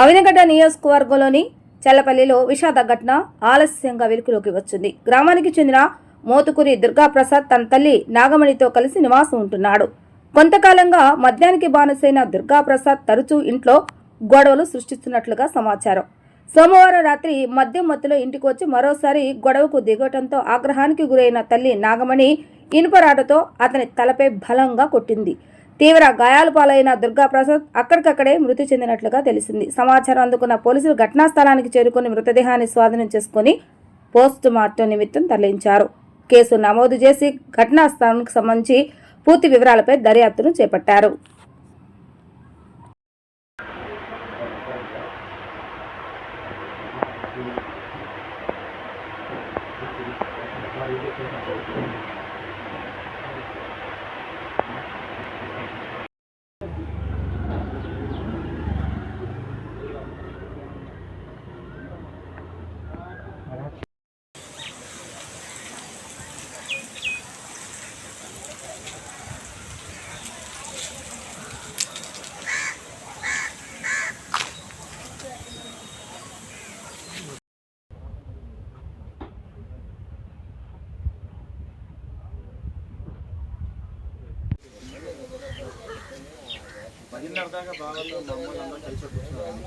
అవినగడ్డ నియోజకవర్గంలోని చల్లపల్లిలో విషాద ఘటన ఆలస్యంగా వెలుగులోకి వచ్చింది. గ్రామానికి చెందిన మోతుకూరి దుర్గాప్రసాద్ తన తల్లి నాగమణితో కలిసి నివాసం ఉంటున్నాడు. కొంతకాలంగా మద్యానికి బానిసైన దుర్గాప్రసాద్ తరచూ ఇంట్లో గొడవలు సృష్టిస్తున్నట్లుగా సమాచారం. సోమవారం రాత్రి మద్యం మత్తులో ఇంటికి వచ్చి మరోసారి గొడవకు దిగటంతో ఆగ్రహానికి గురైన తల్లి నాగమణి ఇనుపరాటతో అతని తలపై బలంగా కొట్టింది. తీవ్ర గాయాల పాలైన దుర్గాప్రసాద్ అక్కడికక్కడే మృతి చెందినట్లుగా తెలిసింది. సమాచారం అందుకున్న పోలీసులు ఘటనా స్థలానికి చేరుకుని మృతదేహాన్ని స్వాధీనం చేసుకుని పోస్ట్ మార్టం నిమిత్తం తరలించారు. కేసు నమోదు చేసి ఘటనా స్థలానికి సంబంధించి పూర్తి వివరాలపై దర్యాప్తును చేపట్టారు. పదిన్నర దాకా బాగా మమ్మల్ని అందరూ కలిసి కూర్చున్నారండి.